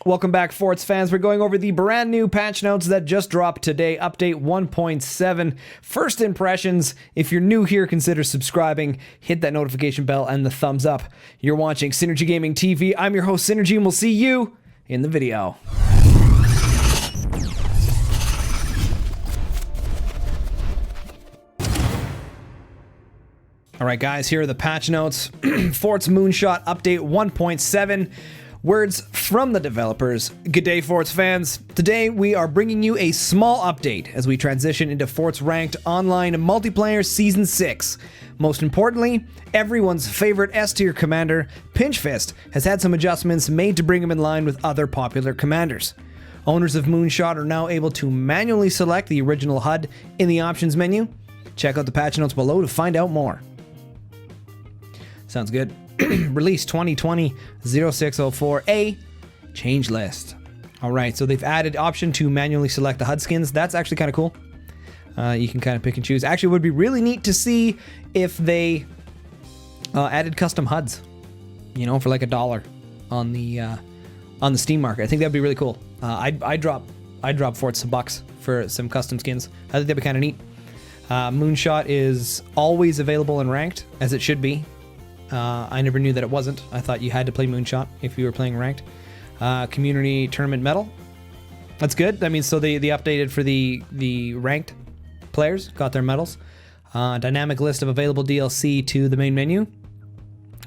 Welcome back, Forts fans. We're going over the brand new patch notes that just dropped today, update 1.7. First impressions. If you're new here, consider subscribing, hit that notification bell and the thumbs up. You're watching Synergy Gaming TV. I'm your host, Synergy, and we'll see you in the video. All right, guys, here are the patch notes. Forts Moonshot update 1.7. Words from the developers. Good day, Forts fans. Today we are bringing you a small update as we transition into Forts Ranked Online Multiplayer Season 6. Most importantly, everyone's favorite S-tier commander, Pinchfist, has had some adjustments made to bring him in line with other popular commanders. Owners of Moonshot are now able to manually select the original HUD in the options menu. Check out the patch notes below to find out more. Sounds good. Release 2020-0604A, change list. All right, so they've added option to manually select the HUD skins. That's actually kind of cool. You can kind of pick and choose. Actually, it would be really neat to see if they added custom HUDs, you know, for like $1 on the Steam market. I think that'd be really cool. I'd drop Forts some bucks for some custom skins. I think that'd be kind of neat. Moonshot is always available in ranked, as it should be. I never knew that it wasn't. I thought you had to play Moonshot if you were playing ranked. Community tournament medal. That's good. I mean, so they updated for the ranked players, got their medals. Dynamic list of available DLC to the main menu.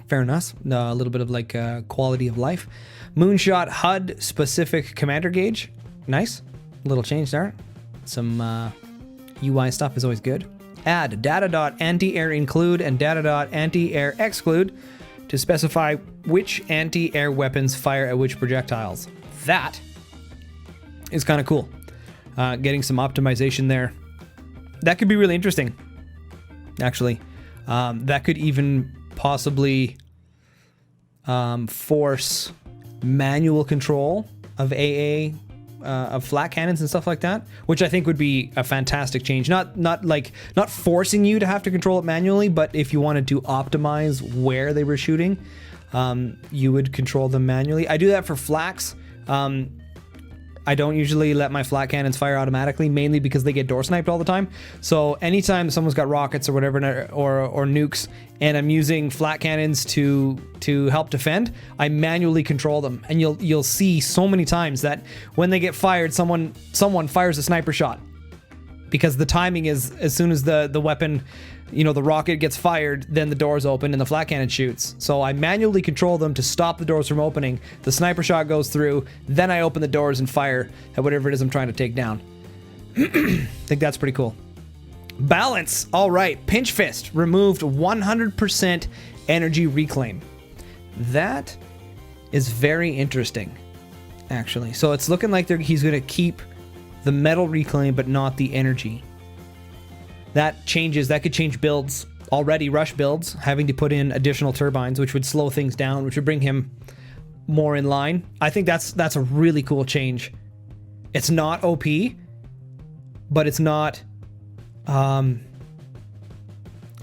Fair enough. A little bit of like quality of life. Moonshot HUD specific commander gauge. Nice. Little change there. Some UI stuff is always good. Add data.anti-air include and data.anti-air exclude to specify which anti-air weapons fire at which projectiles. That is kind of cool. Getting some optimization there. That could be really interesting, actually. That could even possibly force manual control of AA, of flat cannons and stuff like that, which I think would be a fantastic change. Not forcing you to have to control it manually, but if you wanted to optimize where they were shooting, you would control them manually. I do that for flaks. I don't usually let my flat cannons fire automatically, mainly because they get door sniped all the time. So anytime someone's got rockets or whatever, or nukes, and I'm using flat cannons to help defend, I manually control them. And you'll see so many times that when they get fired, someone fires a sniper shot, because the timing is as soon as the weapon, you know, the rocket gets fired, then the doors open and the flat cannon shoots. So I manually control them to stop the doors from opening. The sniper shot goes through, then I open the doors and fire at whatever it is I'm trying to take down. I think that's pretty cool. Balance. All right, Pinchfist removed 100% energy reclaim. That is very interesting, actually. So it's looking like he's going to keep the metal reclaim, but not the energy. That could change builds. Already rush builds, having to put in additional turbines, which would slow things down, which would bring him more in line. I think that's a really cool change. It's not OP, but it's not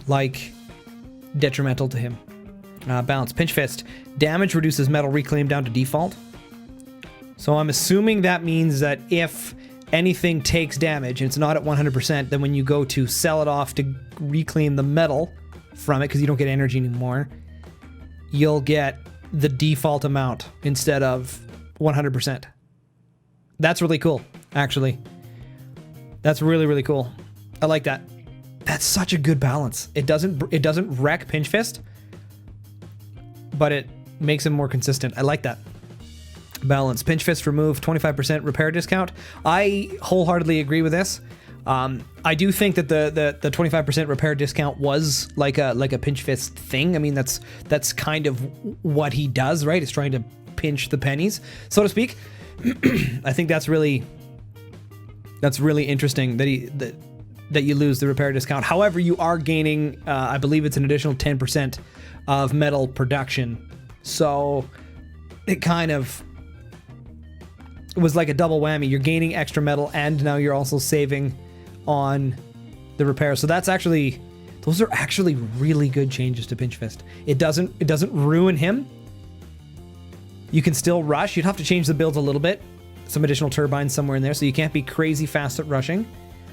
like detrimental to him. Balance. Pinchfist. Damage reduces metal reclaim down to default. So I'm assuming that means that if anything takes damage and it's not at 100%, then when you go to sell it off to reclaim the metal from it, because you don't get energy anymore, you'll get the default amount instead of 100%. That's really cool, actually. That's really, really cool. I like that. That's such a good balance. It doesn't wreck Pinchfist, but it makes him more consistent. I like that. Balance. Pinchfist removed 25% repair discount. I wholeheartedly agree with this. I do think that the 25% repair discount was like a Pinchfist thing. I mean, that's kind of what he does, right? Is trying to pinch the pennies, so to speak. I think that's really interesting that you lose the repair discount. However, you are gaining, I believe it's an additional 10% of metal production. So it kind of was like a double whammy. You're gaining extra metal and now you're also saving on the repair. So those are actually really good changes to Pinchfist. It doesn't ruin him. You can still rush. You'd have to change the builds a little bit. Some additional turbines somewhere in there, so you can't be crazy fast at rushing,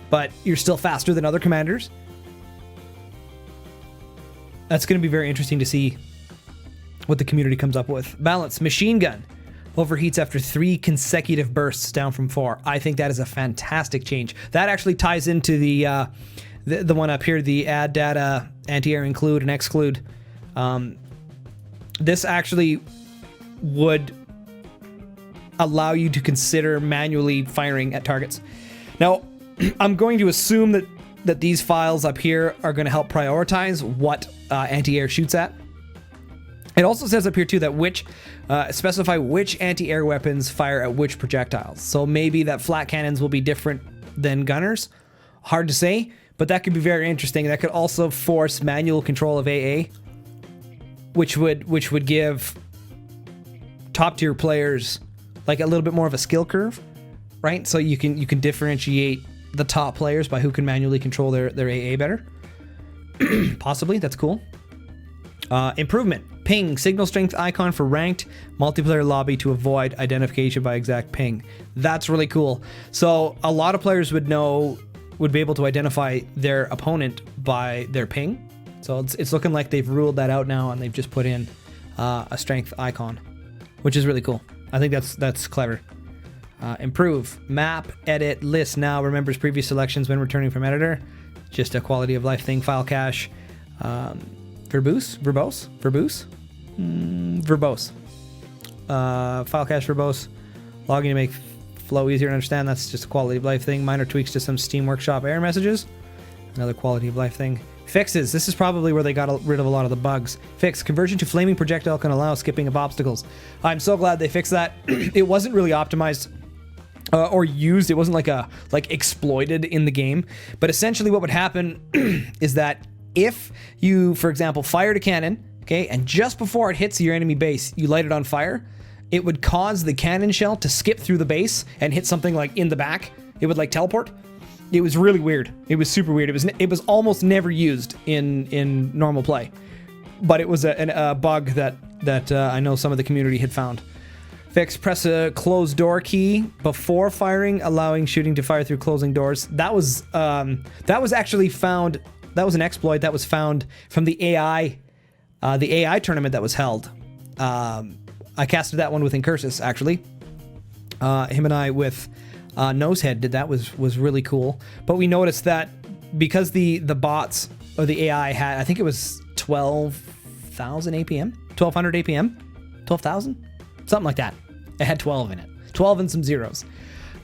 but you're still faster than other commanders. That's going to be very interesting to see what the community comes up with. Balance. Machine gun overheats after 3 consecutive bursts, down from 4. I think that is a fantastic change. That actually ties into the one up here, the add data, anti-air include and exclude. This actually would allow you to consider manually firing at targets. Now, I'm going to assume that these files up here are going to help prioritize what anti-air shoots at. It also says up here too that specify which anti-air weapons fire at which projectiles. So maybe that flat cannons will be different than gunners. Hard to say, but that could be very interesting. That could also force manual control of AA, which would give top tier players like a little bit more of a skill curve, right? So you can differentiate the top players by who can manually control their AA better. Possibly, that's cool. Improvement. Ping. Signal strength icon for ranked multiplayer lobby to avoid identification by exact ping. That's really cool. So a lot of players would be able to identify their opponent by their ping. So it's looking like they've ruled that out now, and they've just put in a strength icon, which is really cool. I think that's clever. Improve. Map, edit, list now remembers previous selections when returning from editor. Just a quality of life thing. File cache. Verbose. File cache verbose. Logging to make flow easier to understand. That's just a quality of life thing. Minor tweaks to some Steam Workshop error messages. Another quality of life thing. Fixes. This is probably where they got rid of a lot of the bugs. Fix. Conversion to flaming projectile can allow skipping of obstacles. I'm so glad they fixed that. It wasn't really optimized or used. It wasn't like exploited in the game. But essentially what would happen is that if you, for example, fired a cannon, okay, and just before it hits your enemy base, you light it on fire, it would cause the cannon shell to skip through the base and hit something like in the back. It would like teleport. It was really weird. It was super weird. It was almost never used in normal play, but it was a bug that I know some of the community had found. Fix. Press a closed door key before firing, allowing shooting to fire through closing doors. That was actually found. That was an exploit that was found from the AI tournament that was held. I casted that one with Incursus, actually. Him and I with Nosehead did that. Was really cool. But we noticed that because the bots or the AI had, I think it was 12,000 APM, 1,200 APM, 12,000, something like that. It had 12 in it, 12 and some zeros.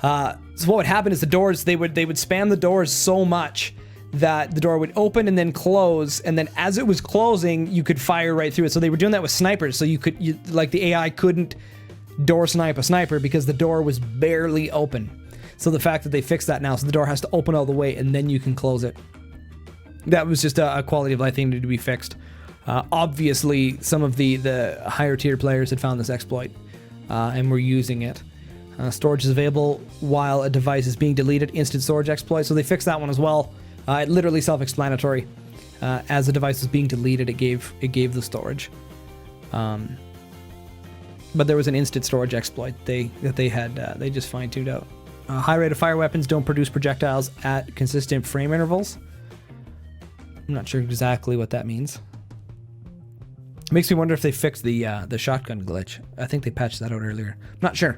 So what would happen is the doors, they would spam the doors so much that the door would open and then close, and then as it was closing, you could fire right through it. So they were doing that with snipers. So like the AI couldn't door snipe a sniper because the door was barely open. So the fact that they fixed that now, so the door has to open all the way and then you can close it. That was just a quality of life thing to be fixed. Obviously, some of the higher tier players had found this exploit and were using it. Storage is available while a device is being deleted. Instant storage exploit. So they fixed that one as well. Literally self-explanatory. As the device was being deleted, it gave the storage. But there was an instant storage exploit they just fine-tuned out. High rate of fire weapons don't produce projectiles at consistent frame intervals. I'm not sure exactly what that means. It makes me wonder if they fixed the shotgun glitch. I think they patched that out earlier. I'm not sure.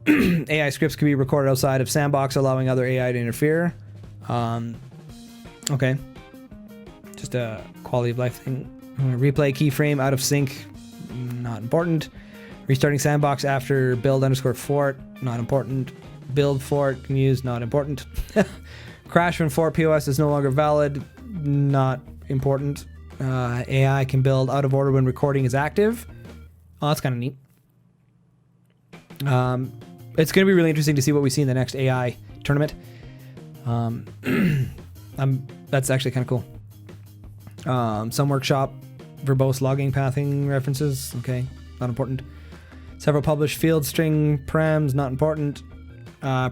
AI scripts can be recorded outside of sandbox, allowing other AI to interfere. Okay. Just a quality of life thing. Replay keyframe out of sync. Not important. Restarting sandbox after build _fort. Not important. Build fort can use. Not important. Crash when fort POS is no longer valid. Not important. AI can build out of order when recording is active. Oh, that's kind of neat. It's going to be really interesting to see what we see in the next AI tournament. That's actually kind of cool. Some workshop verbose logging pathing references. Okay, not important. Several published field string params. Not important.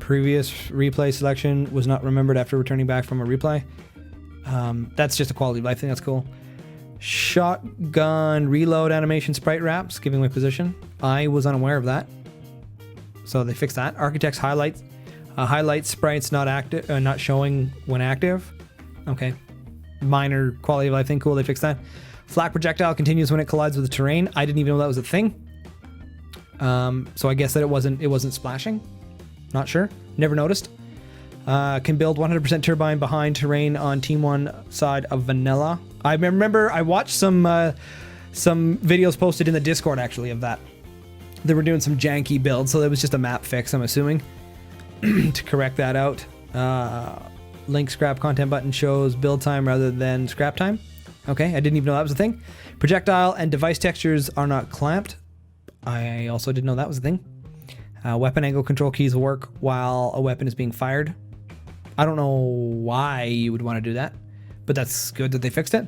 Previous replay selection was not remembered after returning back from a replay. That's just a quality of life thing. That's cool. Shotgun reload animation sprite wraps, giving away position. I was unaware of that. So they fixed that. Architect's highlights. Highlight sprites not active, not showing when active. Okay. Minor quality of life thing. Cool, they fixed that. Flak projectile continues when it collides with the terrain. I didn't even know that was a thing. So I guess that it wasn't splashing. Not sure. Never noticed. Can build 100% turbine behind terrain on Team 1 side of vanilla. I remember I watched some videos posted in the Discord actually of that. They were doing some janky builds, so it was just a map fix, I'm assuming, to correct that out. Link scrap content button shows build time rather than scrap time. Okay, I didn't even know that was a thing. Projectile and device textures are not clamped. I also didn't know that was a thing. Weapon angle control keys will work while a weapon is being fired. I don't know why you would want to do that, but that's good that they fixed it.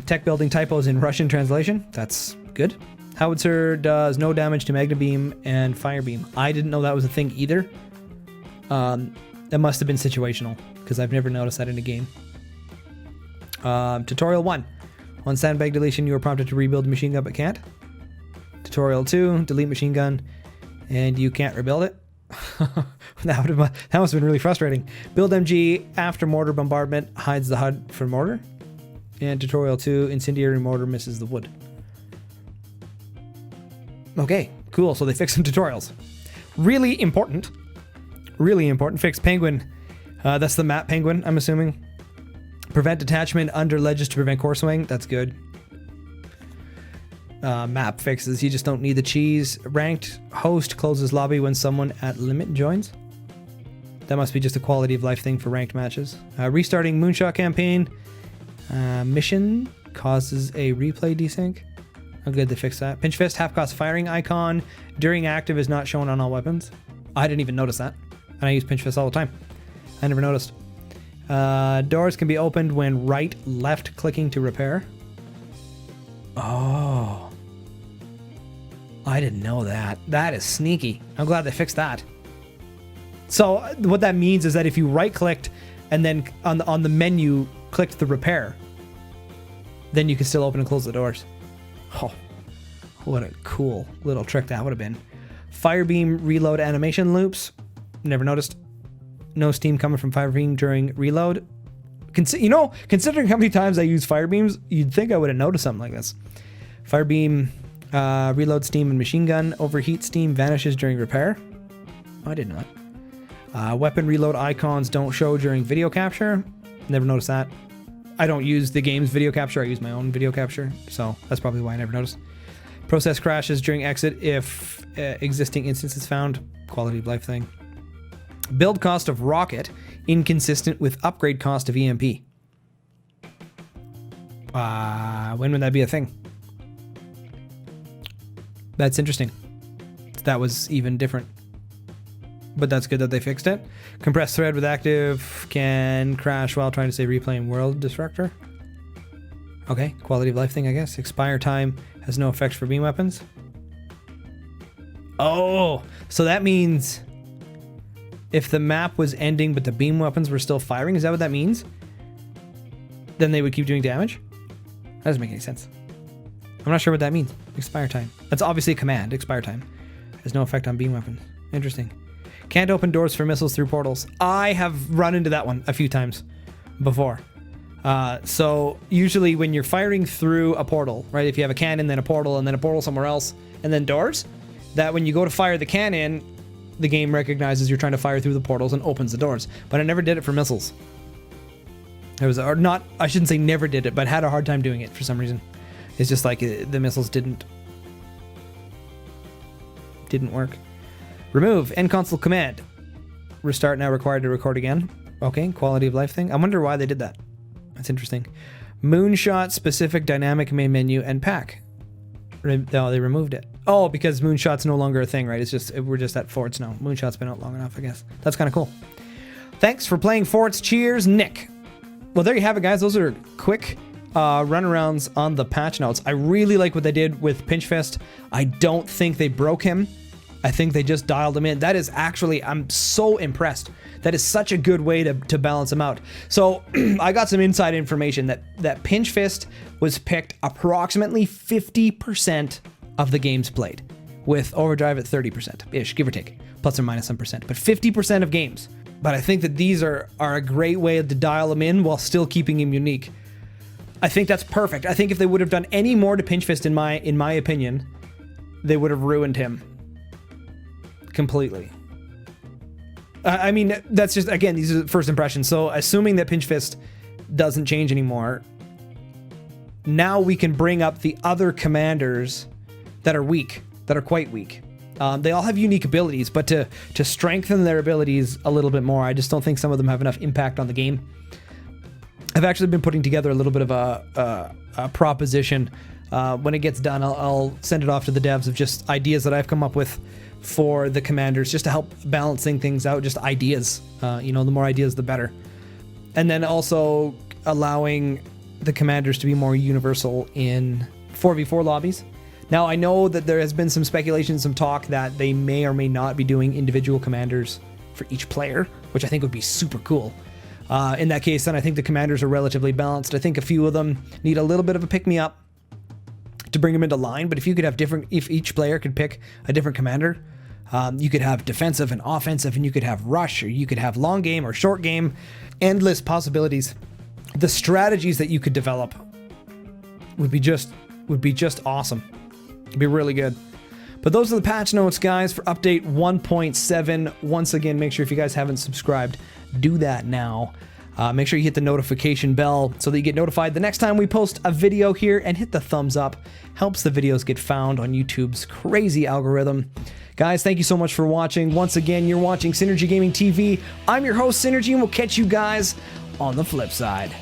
Tech building typos in Russian translation. That's good. Howitzer does no damage to Magna Beam and Fire Beam. I didn't know that was a thing either. That must have been situational, because I've never noticed that in a game. Tutorial 1. On sandbag deletion, you are prompted to rebuild the machine gun but can't. Tutorial 2. Delete machine gun and you can't rebuild it. that must have been really frustrating. Build MG after mortar bombardment hides the HUD for mortar. And tutorial 2. Incendiary mortar misses the wood. Okay, cool. So they fixed some tutorials. Really important. Really important. Fix penguin. That's the map penguin, I'm assuming. Prevent detachment under ledges to prevent core swing. That's good. Map fixes. You just don't need the cheese. Ranked host closes lobby when someone at limit joins. That must be just a quality of life thing for ranked matches. Restarting Moonshot campaign. Mission causes a replay desync. I'm good they fixed that. Pinch fist half cost firing icon during active is not shown on all weapons. I didn't even notice that. And I use pinch fist all the time. I never noticed. Doors can be opened when left clicking to repair. Oh. I didn't know that. That is sneaky. I'm glad they fixed that. So what that means is that if you right clicked and then on the menu clicked the repair, then you can still open and close the doors. Oh, what a cool little trick that would have been. Firebeam reload animation loops. Never noticed. No steam coming from Firebeam during reload. Considering how many times I use Firebeams, you'd think I would have noticed something like this. Firebeam reload steam and machine gun. Overheat steam vanishes during repair. I didn't know that. Weapon reload icons don't show during video capture. Never noticed that. I don't use the game's video capture. I use my own video capture. So that's probably why I never noticed. Process crashes during exit if existing instance is found. Quality of life thing. Build cost of rocket inconsistent with upgrade cost of EMP. When would that be a thing? That's interesting. That was even different. But that's good that they fixed it. Compressed thread with active can crash while trying to say replaying world disruptor. Okay, quality of life thing, I guess. Expire time has no effects for beam weapons. Oh, so that means if the map was ending but the beam weapons were still firing, is that what that means? Then they would keep doing damage? That doesn't make any sense. I'm not sure what that means. Expire time. That's obviously a command. Expire time has no effect on beam weapons. Interesting. Can't open doors for missiles through portals. I have run into that one a few times before. So usually when you're firing through a portal, right? If you have a cannon, then a portal, and then a portal somewhere else, and then doors, that when you go to fire the cannon, the game recognizes you're trying to fire through the portals and opens the doors. But I never did it for missiles. I shouldn't say never did it, but had a hard time doing it for some reason. It's just like the missiles didn't work. Remove end console command. Restart now required to record again. Okay, quality of life thing. I wonder why they did that. That's interesting. Moonshot specific dynamic main menu and pack. No, they removed it. Oh, because Moonshot's no longer a thing, right? We're just at Forts now. Moonshot's been out long enough, I guess. That's kind of cool. Thanks for playing Forts. Cheers, Nick. Well, there you have it, guys. Those are quick runarounds on the patch notes. I really like what they did with Pinch Fist. I don't think they broke him. I think they just dialed them in. That is actually, I'm so impressed. That is such a good way to balance them out. So I got some inside information that Pinch Fist was picked approximately 50% of the games played, with Overdrive at 30%-ish, give or take, plus or minus some percent, but 50% of games. But I think that these are a great way to dial them in while still keeping him unique. I think that's perfect. I think if they would have done any more to Pinch Fist, in my opinion, they would have ruined him completely. I mean, that's just, again, these are first impressions. So assuming that Pinch Fist doesn't change anymore, now we can bring up the other commanders that are weak, that are quite weak. They all have unique abilities, but to strengthen their abilities a little bit more, I just don't think some of them have enough impact on the game. I've actually been putting together a little bit of a proposition. When it gets done, I'll send it off to the devs of just ideas that I've come up with for the commanders, just to help balancing things out, just ideas. You know, the more ideas, the better. And then also allowing the commanders to be more universal in 4v4 lobbies. Now, I know that there has been some speculation, some talk that they may or may not be doing individual commanders for each player, which I think would be super cool. In that case, then I think the commanders are relatively balanced. I think a few of them need a little bit of a pick-me-up to bring them into line, but if you could have if each player could pick a different commander, you could have defensive and offensive, and you could have rush, or you could have long game or short game, endless possibilities. The strategies that you could develop would be just awesome. It'd be really good. But those are the patch notes, guys, for update 1.7. Once again, make sure if you guys haven't subscribed, do that now. Make sure you hit the notification bell so that you get notified the next time we post a video here, and hit the thumbs up. Helps the videos get found on YouTube's crazy algorithm. Guys, thank you so much for watching. Once again, you're watching Synergy Gaming TV. I'm your host, Synergy, and we'll catch you guys on the flip side.